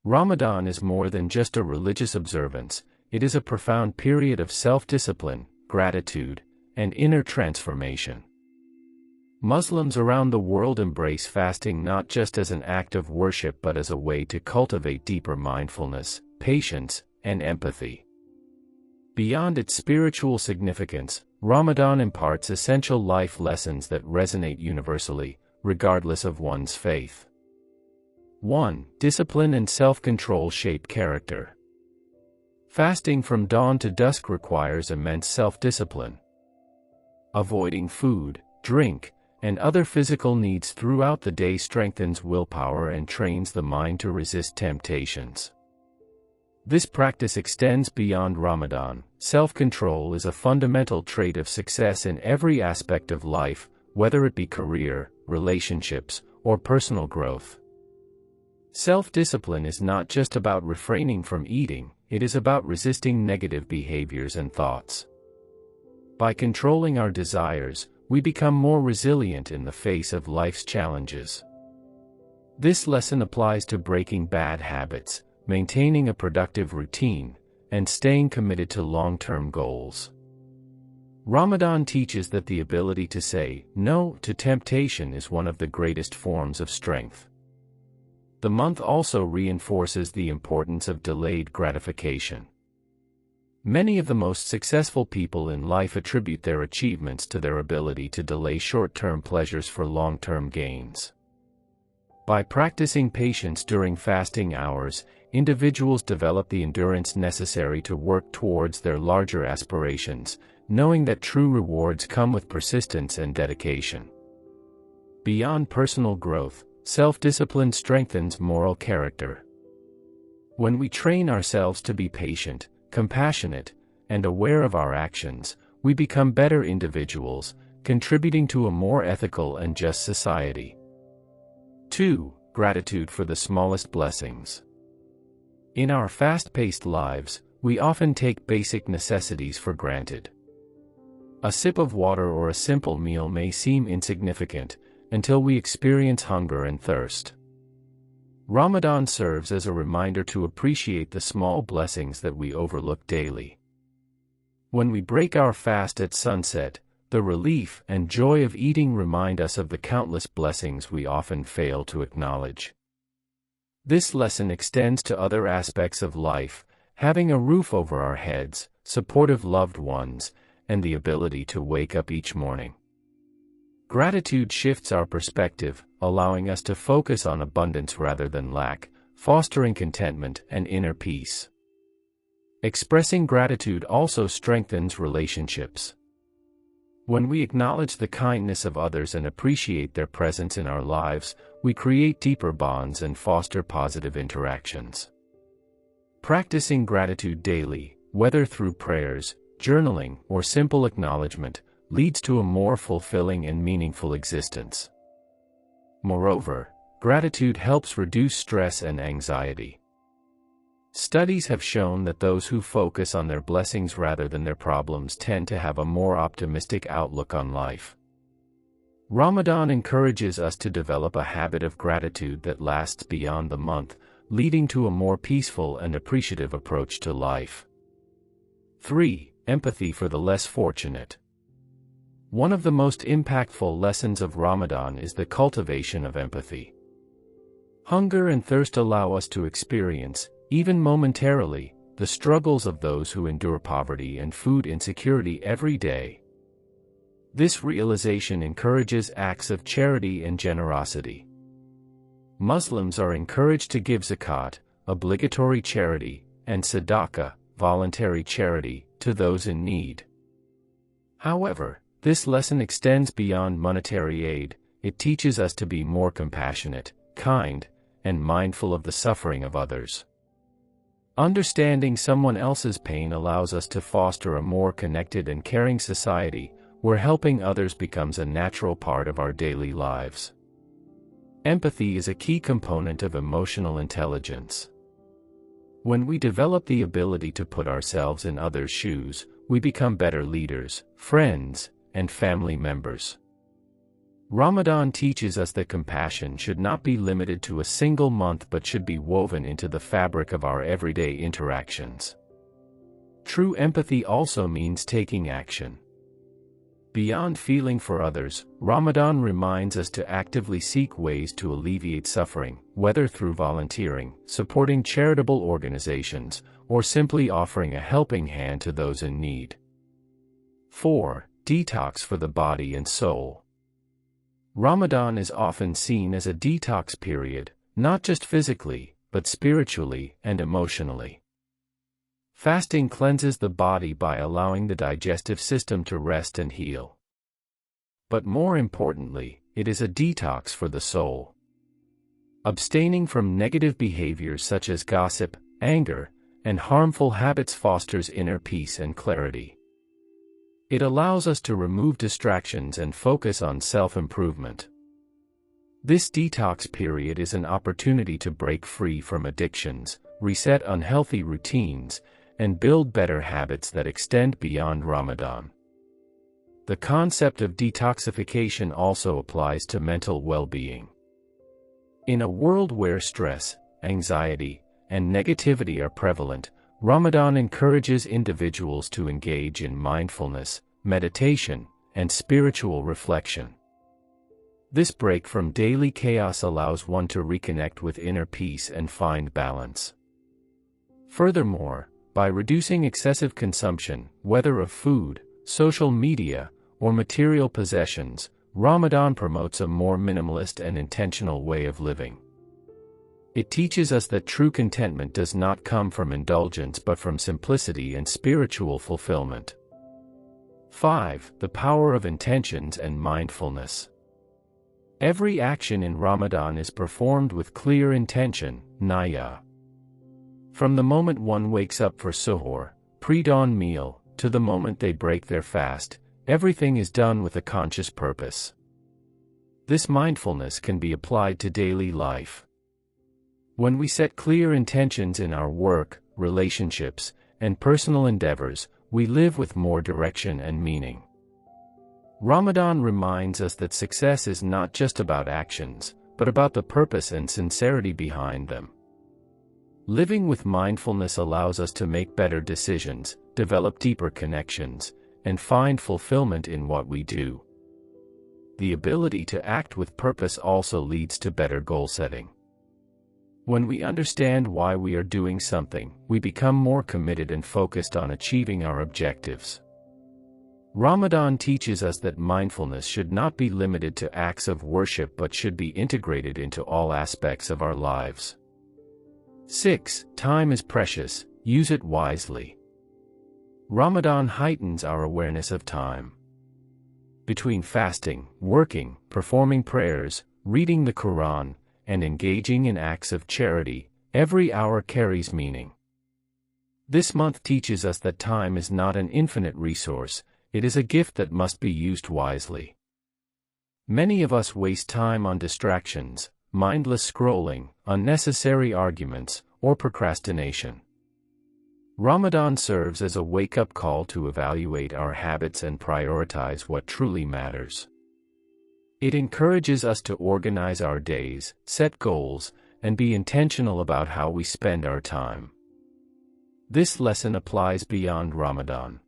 Ramadan is more than just a religious observance, it is a profound period of self-discipline, gratitude, and inner transformation. Muslims around the world embrace fasting not just as an act of worship but as a way to cultivate deeper mindfulness, patience, and empathy. Beyond its spiritual significance, Ramadan imparts essential life lessons that resonate universally, regardless of one's faith. 1. Discipline and self-control shape character. Fasting from dawn to dusk requires immense self-discipline. Avoiding food, drink, and other physical needs throughout the day strengthens willpower and trains the mind to resist temptations. This practice extends beyond Ramadan. Self-control is a fundamental trait of success in every aspect of life, whether it be career, relationships, or personal growth. Self-discipline is not just about refraining from eating, it is about resisting negative behaviors and thoughts. By controlling our desires, we become more resilient in the face of life's challenges. This lesson applies to breaking bad habits, maintaining a productive routine, and staying committed to long-term goals. Ramadan teaches that the ability to say no to temptation is one of the greatest forms of strength. The month also reinforces the importance of delayed gratification. Many of the most successful people in life attribute their achievements to their ability to delay short-term pleasures for long-term gains. By practicing patience during fasting hours, individuals develop the endurance necessary to work towards their larger aspirations, knowing that true rewards come with persistence and dedication. Beyond personal growth, self-discipline strengthens moral character. When we train ourselves to be patient, compassionate, and aware of our actions, we become better individuals, contributing to a more ethical and just society. 2. Gratitude for the smallest blessings. In our fast-paced lives, we often take basic necessities for granted. A sip of water or a simple meal may seem insignificant, until we experience hunger and thirst. Ramadan serves as a reminder to appreciate the small blessings that we overlook daily. When we break our fast at sunset, the relief and joy of eating remind us of the countless blessings we often fail to acknowledge. This lesson extends to other aspects of life, having a roof over our heads, supportive loved ones, and the ability to wake up each morning. Gratitude shifts our perspective, allowing us to focus on abundance rather than lack, fostering contentment and inner peace. Expressing gratitude also strengthens relationships. When we acknowledge the kindness of others and appreciate their presence in our lives, we create deeper bonds and foster positive interactions. Practicing gratitude daily, whether through prayers, journaling, or simple acknowledgement, leads to a more fulfilling and meaningful existence. Moreover, gratitude helps reduce stress and anxiety. Studies have shown that those who focus on their blessings rather than their problems tend to have a more optimistic outlook on life. Ramadan encourages us to develop a habit of gratitude that lasts beyond the month, leading to a more peaceful and appreciative approach to life. 3. Empathy for the less fortunate. One of the most impactful lessons of Ramadan is the cultivation of empathy. Hunger and thirst allow us to experience, even momentarily, the struggles of those who endure poverty and food insecurity every day. This realization encourages acts of charity and generosity. Muslims are encouraged to give zakat, obligatory charity, and sadaqah, voluntary charity, to those in need. However, this lesson extends beyond monetary aid. It teaches us to be more compassionate, kind, and mindful of the suffering of others. Understanding someone else's pain allows us to foster a more connected and caring society, where helping others becomes a natural part of our daily lives. Empathy is a key component of emotional intelligence. When we develop the ability to put ourselves in others' shoes, we become better leaders, friends, and family members. Ramadan teaches us that compassion should not be limited to a single month but should be woven into the fabric of our everyday interactions. True empathy also means taking action. Beyond feeling for others, Ramadan reminds us to actively seek ways to alleviate suffering, whether through volunteering, supporting charitable organizations, or simply offering a helping hand to those in need. 4. Detox for the body and soul. Ramadan is often seen as a detox period, not just physically, but spiritually and emotionally. Fasting cleanses the body by allowing the digestive system to rest and heal. But more importantly, it is a detox for the soul. Abstaining from negative behaviors such as gossip, anger, and harmful habits fosters inner peace and clarity. It allows us to remove distractions and focus on self-improvement. This detox period is an opportunity to break free from addictions, reset unhealthy routines, and build better habits that extend beyond Ramadan. The concept of detoxification also applies to mental well-being. In a world where stress, anxiety, and negativity are prevalent, Ramadan encourages individuals to engage in mindfulness, meditation, and spiritual reflection. This break from daily chaos allows one to reconnect with inner peace and find balance. Furthermore, by reducing excessive consumption, whether of food, social media, or material possessions, Ramadan promotes a more minimalist and intentional way of living. It teaches us that true contentment does not come from indulgence but from simplicity and spiritual fulfillment. 5. The power of intentions and mindfulness. Every action in Ramadan is performed with clear intention, niyya. From the moment one wakes up for suhoor, pre-dawn meal, to the moment they break their fast, everything is done with a conscious purpose. This mindfulness can be applied to daily life. When we set clear intentions in our work, relationships, and personal endeavors, we live with more direction and meaning. Ramadan reminds us that success is not just about actions, but about the purpose and sincerity behind them. Living with mindfulness allows us to make better decisions, develop deeper connections, and find fulfillment in what we do. The ability to act with purpose also leads to better goal setting. When we understand why we are doing something, we become more committed and focused on achieving our objectives. Ramadan teaches us that mindfulness should not be limited to acts of worship but should be integrated into all aspects of our lives. 6. Time is precious, use it wisely. Ramadan heightens our awareness of time. Between fasting, working, performing prayers, reading the Quran, and engaging in acts of charity, every hour carries meaning. This month teaches us that time is not an infinite resource, it is a gift that must be used wisely. Many of us waste time on distractions, mindless scrolling, unnecessary arguments, or procrastination. Ramadan serves as a wake-up call to evaluate our habits and prioritize what truly matters. It encourages us to organize our days, set goals, and be intentional about how we spend our time. This lesson applies beyond Ramadan.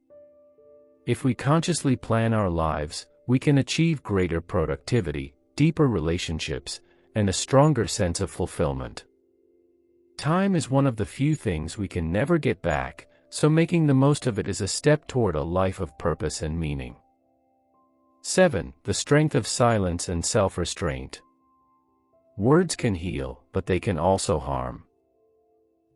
If we consciously plan our lives, we can achieve greater productivity, deeper relationships, and a stronger sense of fulfillment. Time is one of the few things we can never get back, so making the most of it is a step toward a life of purpose and meaning. 7. The strength of silence and self-restraint. Words can heal, but they can also harm.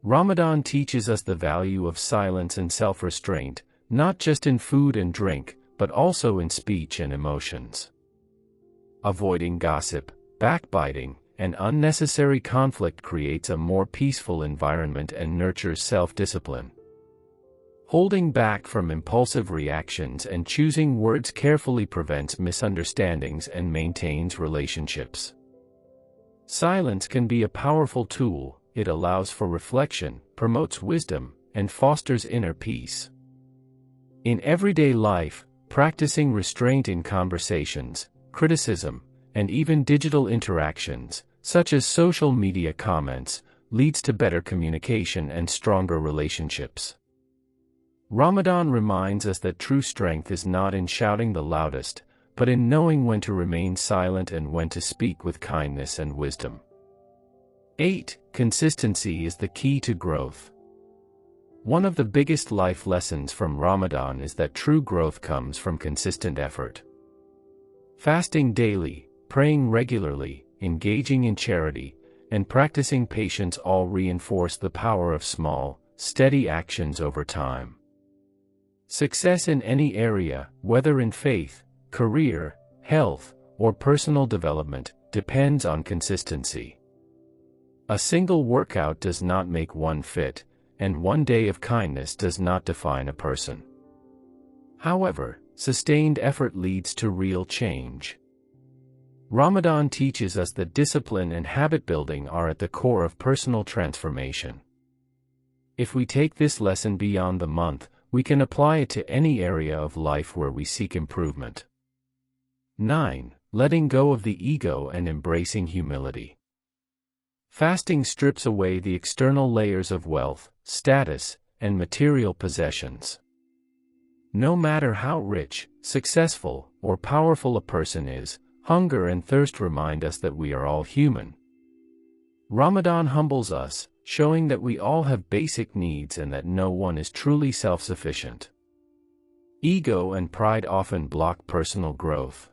Ramadan teaches us the value of silence and self-restraint, not just in food and drink, but also in speech and emotions. Avoiding gossip, backbiting, and unnecessary conflict creates a more peaceful environment and nurtures self-discipline. Holding back from impulsive reactions and choosing words carefully prevents misunderstandings and maintains relationships. Silence can be a powerful tool. It allows for reflection, promotes wisdom, and fosters inner peace. In everyday life, practicing restraint in conversations, criticism, and even digital interactions, such as social media comments, leads to better communication and stronger relationships. Ramadan reminds us that true strength is not in shouting the loudest, but in knowing when to remain silent and when to speak with kindness and wisdom. 8. Consistency is the key to growth. One of the biggest life lessons from Ramadan is that true growth comes from consistent effort. Fasting daily, praying regularly, engaging in charity, and practicing patience all reinforce the power of small, steady actions over time. Success in any area, whether in faith, career, health, or personal development, depends on consistency. A single workout does not make one fit, and one day of kindness does not define a person. However, sustained effort leads to real change. Ramadan teaches us that discipline and habit building are at the core of personal transformation. If we take this lesson beyond the month, we can apply it to any area of life where we seek improvement. 9. Letting go of the ego and embracing humility. Fasting strips away the external layers of wealth, status, and material possessions. No matter how rich, successful, or powerful a person is, hunger and thirst remind us that we are all human. Ramadan humbles us, showing that we all have basic needs and that no one is truly self-sufficient. Ego and pride often block personal growth.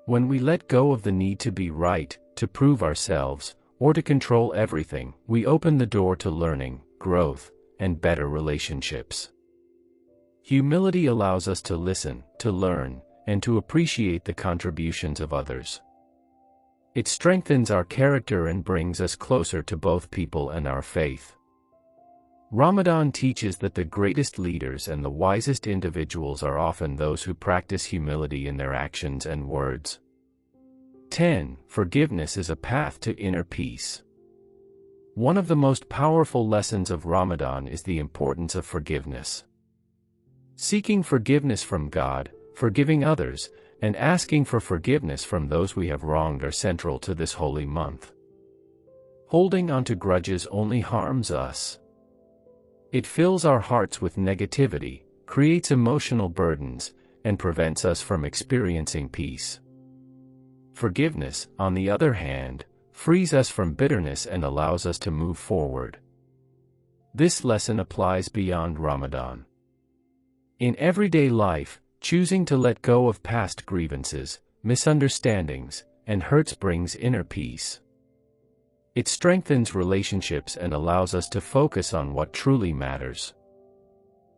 When we let go of the need to be right, to prove ourselves, or to control everything, we open the door to learning, growth, and better relationships. Humility allows us to listen, to learn, and to appreciate the contributions of others. It strengthens our character and brings us closer to both people and our faith. Ramadan teaches that the greatest leaders and the wisest individuals are often those who practice humility in their actions and words. 10. Forgiveness is a path to inner peace. One of the most powerful lessons of Ramadan is the importance of forgiveness. Seeking forgiveness from God, forgiving others, and asking for forgiveness from those we have wronged are central to this holy month. Holding on to grudges only harms us. It fills our hearts with negativity, creates emotional burdens, and prevents us from experiencing peace. Forgiveness, on the other hand, frees us from bitterness and allows us to move forward. This lesson applies beyond Ramadan. In everyday life, choosing to let go of past grievances, misunderstandings, and hurts brings inner peace. It strengthens relationships and allows us to focus on what truly matters.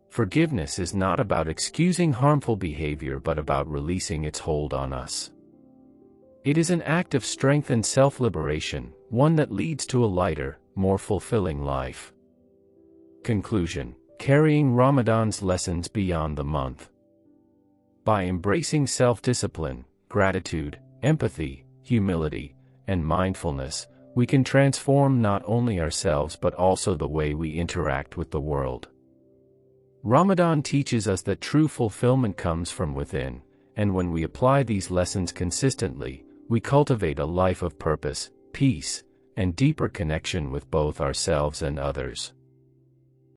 Forgiveness is not about excusing harmful behavior but about releasing its hold on us. It is an act of strength and self-liberation, one that leads to a lighter, more fulfilling life. Conclusion: carrying Ramadan's lessons beyond the month. By embracing self-discipline, gratitude, empathy, humility, and mindfulness, we can transform not only ourselves but also the way we interact with the world. Ramadan teaches us that true fulfillment comes from within, and when we apply these lessons consistently, we cultivate a life of purpose, peace, and deeper connection with both ourselves and others.